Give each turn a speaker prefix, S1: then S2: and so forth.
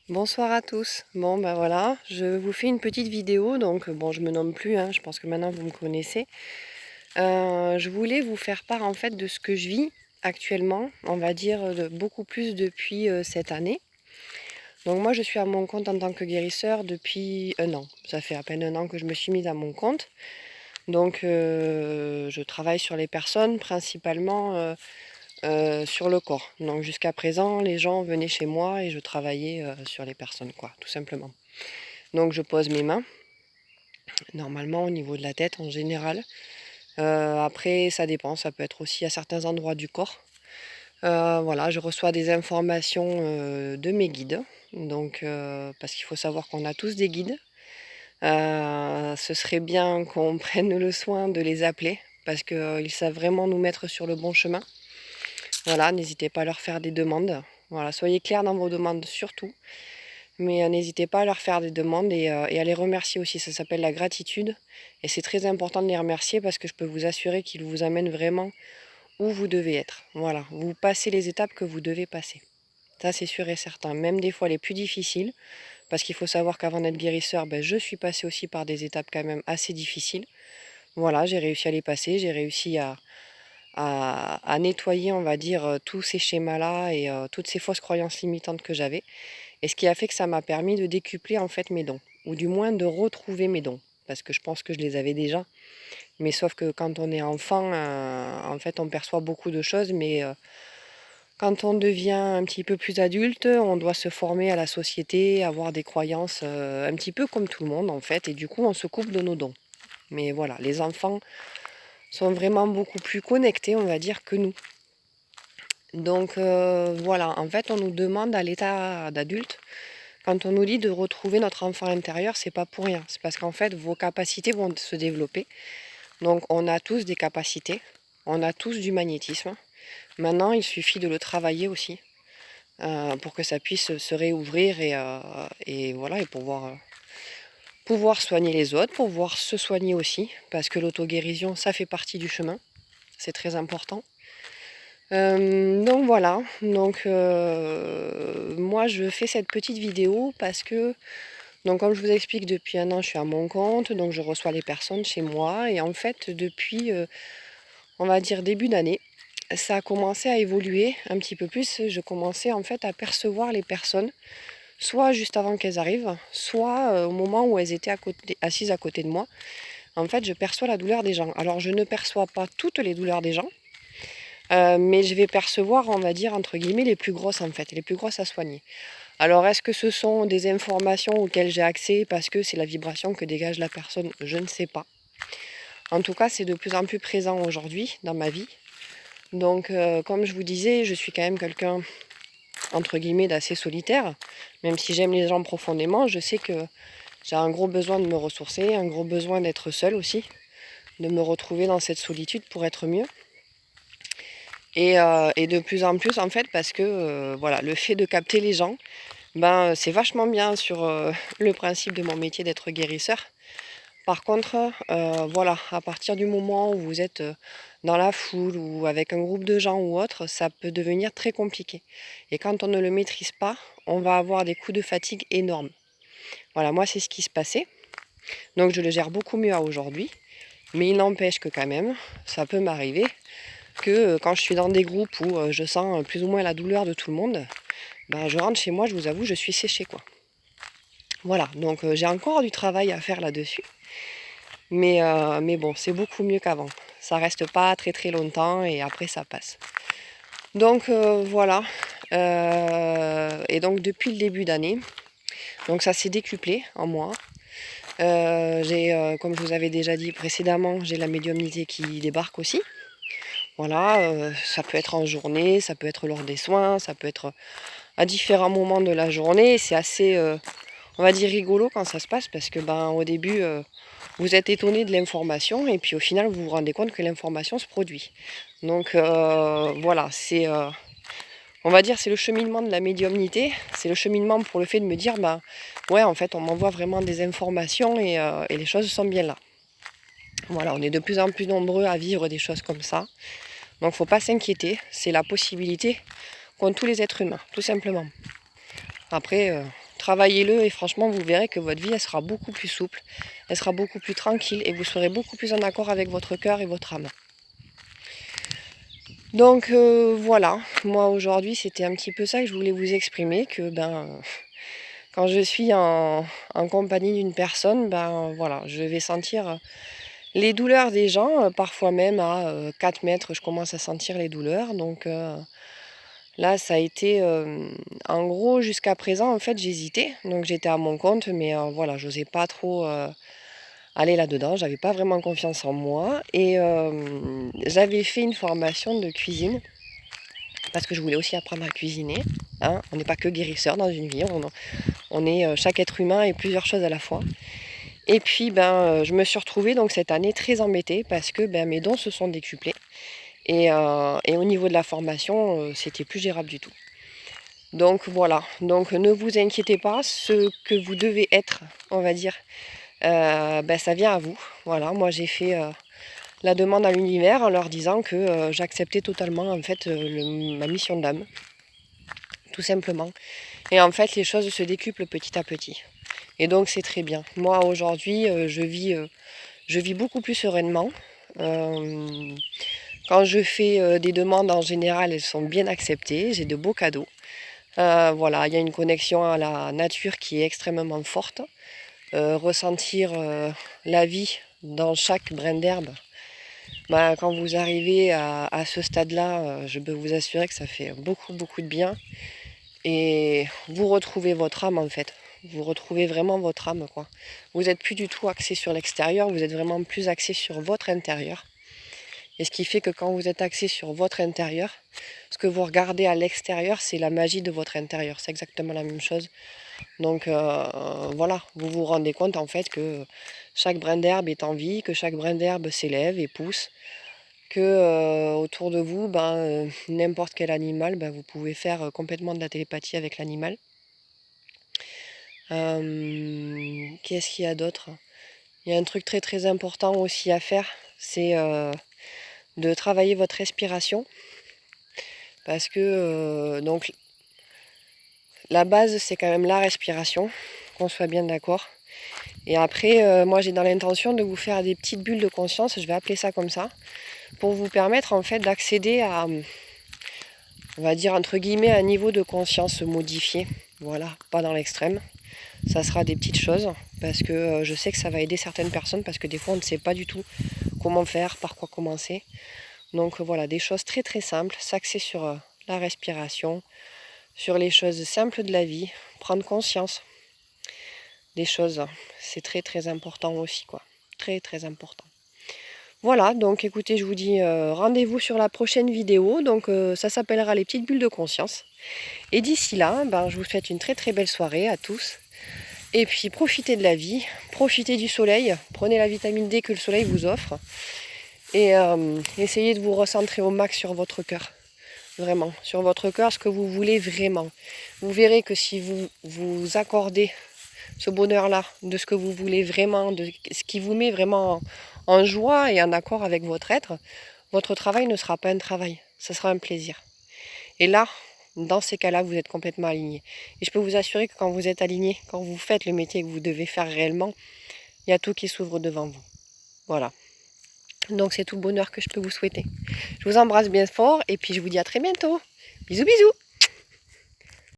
S1: Bonsoir à tous. Bon ben voilà, je vous fais une petite vidéo, donc bon je me nomme plus, hein, je pense que maintenant vous me connaissez. Je voulais vous faire part en fait de ce que je vis actuellement, on va dire beaucoup plus depuis cette année. Donc moi je suis à mon compte en tant que guérisseur depuis un an. Ça fait à peine un an que je me suis mise à mon compte. Donc je travaille sur les personnes principalement sur le corps. Donc jusqu'à présent, les gens venaient chez moi et je travaillais sur les personnes, quoi, tout simplement. Donc je pose mes mains, normalement au niveau de la tête en général. Après, ça dépend, ça peut être aussi à certains endroits du corps. Voilà, je reçois des informations de mes guides. Donc, parce qu'il faut savoir qu'on a tous des guides. Ce serait bien qu'on prenne le soin de les appeler parce qu'ils savent vraiment nous mettre sur le bon chemin. Voilà, n'hésitez pas à leur faire des demandes. Voilà, soyez clairs dans vos demandes surtout. Mais n'hésitez pas à leur faire des demandes et à les remercier aussi. Ça s'appelle la gratitude. Et c'est très important de les remercier parce que je peux vous assurer qu'ils vous amènent vraiment où vous devez être. Voilà, vous passez les étapes que vous devez passer. Ça, c'est sûr et certain. Même des fois les plus difficiles. Parce qu'il faut savoir qu'avant d'être guérisseur, je suis passée aussi par des étapes quand même assez difficiles. Voilà, j'ai réussi à les passer. J'ai réussi à nettoyer, on va dire, tous ces schémas-là et toutes ces fausses croyances limitantes que j'avais. Et ce qui a fait que ça m'a permis de décupler en fait mes dons, ou du moins de retrouver mes dons, parce que je pense que je les avais déjà. Mais sauf que quand on est enfant, en fait, on perçoit beaucoup de choses, mais quand on devient un petit peu plus adulte, on doit se former à la société, avoir des croyances un petit peu comme tout le monde en fait, et du coup, on se coupe de nos dons. Mais voilà, les enfants sont vraiment beaucoup plus connectés, on va dire, que nous. Donc voilà, en fait, on nous demande à l'état d'adulte. Quand on nous dit de retrouver notre enfant intérieur, c'est pas pour rien. C'est parce qu'en fait, vos capacités vont se développer. Donc, on a tous des capacités. On a tous du magnétisme. Maintenant, il suffit de le travailler aussi pour que ça puisse se réouvrir et voilà, et pouvoir soigner les autres, pouvoir se soigner aussi. Parce que l'auto-guérison, ça fait partie du chemin. C'est très important. Donc voilà, donc moi je fais cette petite vidéo parce que donc comme je vous explique, depuis un an, je suis à mon compte, donc je reçois les personnes chez moi. Et en fait, depuis, on va dire début d'année, ça a commencé à évoluer un petit peu plus. Je commençais en fait à percevoir les personnes, soit juste avant qu'elles arrivent, soit au moment où elles étaient assises à côté de moi. En fait, je perçois la douleur des gens. Alors, je ne perçois pas toutes les douleurs des gens, mais je vais percevoir, on va dire, entre guillemets, les plus grosses en fait, les plus grosses à soigner. Alors, est-ce que ce sont des informations auxquelles j'ai accès parce que c'est la vibration que dégage la personne? Je ne sais pas. En tout cas, c'est de plus en plus présent aujourd'hui dans ma vie. Donc, comme je vous disais, je suis quand même quelqu'un, entre guillemets, d'assez solitaire. Même si j'aime les gens profondément, je sais que j'ai un gros besoin de me ressourcer, un gros besoin d'être seule aussi, de me retrouver dans cette solitude pour être mieux. Et de plus en plus, en fait, parce que voilà, le fait de capter les gens, c'est vachement bien sur le principe de mon métier d'être guérisseur. Par contre, voilà, à partir du moment où vous êtes dans la foule ou avec un groupe de gens ou autre, ça peut devenir très compliqué. Et quand on ne le maîtrise pas, on va avoir des coups de fatigue énormes. Voilà, moi c'est ce qui se passait. Donc je le gère beaucoup mieux à aujourd'hui. Mais il n'empêche que quand même, ça peut m'arriver que quand je suis dans des groupes où je sens plus ou moins la douleur de tout le monde, je rentre chez moi, je vous avoue, je suis séchée quoi. Voilà, donc j'ai encore du travail à faire là-dessus. Mais bon, c'est beaucoup mieux qu'avant. Ça reste pas très très longtemps et après ça passe. Donc voilà. Et donc depuis le début d'année, donc ça s'est décuplé en moi. Comme je vous avais déjà dit précédemment, j'ai la médiumnité qui débarque aussi. Voilà, ça peut être en journée, ça peut être lors des soins, ça peut être à différents moments de la journée. C'est assez, on va dire, rigolo quand ça se passe parce que au début, vous êtes étonné de l'information et puis au final, vous vous rendez compte que l'information se produit. Donc voilà, on va dire, c'est le cheminement de la médiumnité. C'est le cheminement pour le fait de me dire, ouais, en fait, on m'envoie vraiment des informations et les choses sont bien là. Voilà, on est de plus en plus nombreux à vivre des choses comme ça. Donc, faut pas s'inquiéter. C'est la possibilité qu'ont tous les êtres humains, tout simplement. Après, travaillez-le et franchement, vous verrez que votre vie, elle sera beaucoup plus souple, elle sera beaucoup plus tranquille et vous serez beaucoup plus en accord avec votre cœur et votre âme. Donc voilà, moi aujourd'hui, c'était un petit peu ça que je voulais vous exprimer, que quand je suis en compagnie d'une personne, voilà, je vais sentir les douleurs des gens, parfois même à 4 mètres, je commence à sentir les douleurs. Donc là, ça a été, en gros, jusqu'à présent, en fait, j'hésitais. Donc j'étais à mon compte, mais voilà, j'osais pas trop aller là-dedans. J'avais pas vraiment confiance en moi. Et j'avais fait une formation de cuisine, parce que je voulais aussi apprendre à cuisiner. Hein. On n'est pas que guérisseur dans une vie, on est chaque être humain et plusieurs choses à la fois. Et puis je me suis retrouvée donc cette année très embêtée parce que mes dons se sont décuplés. Et au niveau de la formation, c'était plus gérable du tout. Donc voilà, donc ne vous inquiétez pas, ce que vous devez être, on va dire, ça vient à vous. Voilà, moi j'ai fait la demande à l'univers en leur disant que j'acceptais totalement en fait ma mission d'âme, tout simplement. Et en fait les choses se décuplent petit à petit. Et donc c'est très bien. Moi aujourd'hui je vis beaucoup plus sereinement. Quand je fais des demandes en général, elles sont bien acceptées, j'ai de beaux cadeaux. Voilà, il y a une connexion à la nature qui est extrêmement forte. Ressentir la vie dans chaque brin d'herbe. Quand vous arrivez à ce stade-là, je peux vous assurer que ça fait beaucoup, beaucoup de bien. Et vous retrouvez votre âme en fait. Vous retrouvez vraiment votre âme, quoi. Vous n'êtes plus du tout axé sur l'extérieur, vous êtes vraiment plus axé sur votre intérieur. Et ce qui fait que quand vous êtes axé sur votre intérieur, ce que vous regardez à l'extérieur, c'est la magie de votre intérieur. C'est exactement la même chose. Donc voilà, vous vous rendez compte en fait que chaque brin d'herbe est en vie, que chaque brin d'herbe s'élève et pousse, que autour de vous, n'importe quel animal, vous pouvez faire complètement de la télépathie avec l'animal. Qu'est-ce qu'il y a d'autre? Il y a un truc très très important aussi à faire, c'est de travailler votre respiration. Parce que donc la base c'est quand même la respiration, qu'on soit bien d'accord. Et après, moi j'ai dans l'intention de vous faire des petites bulles de conscience, je vais appeler ça comme ça, pour vous permettre en fait d'accéder à, on va dire entre guillemets, un niveau de conscience modifié. Voilà, pas dans l'extrême. Ça sera des petites choses, parce que je sais que ça va aider certaines personnes, parce que des fois on ne sait pas du tout comment faire, par quoi commencer. Donc voilà, des choses très très simples, s'axer sur la respiration, sur les choses simples de la vie, prendre conscience des choses. C'est très très important aussi, quoi. Très très important. Voilà, donc écoutez, je vous dis rendez-vous sur la prochaine vidéo. Donc ça s'appellera les petites bulles de conscience. Et d'ici là, je vous souhaite une très très belle soirée à tous. Et puis profitez de la vie, profitez du soleil, prenez la vitamine D que le soleil vous offre. Et essayez de vous recentrer au max sur votre cœur. Vraiment, sur votre cœur, ce que vous voulez vraiment. Vous verrez que si vous vous accordez ce bonheur-là, de ce que vous voulez vraiment, de ce qui vous met vraiment en joie et en accord avec votre être, votre travail ne sera pas un travail, ce sera un plaisir. Et là, dans ces cas-là, vous êtes complètement aligné. Et je peux vous assurer que quand vous êtes aligné, quand vous faites le métier que vous devez faire réellement, il y a tout qui s'ouvre devant vous. Voilà. Donc c'est tout le bonheur que je peux vous souhaiter. Je vous embrasse bien fort et puis je vous dis à très bientôt. Bisous bisous.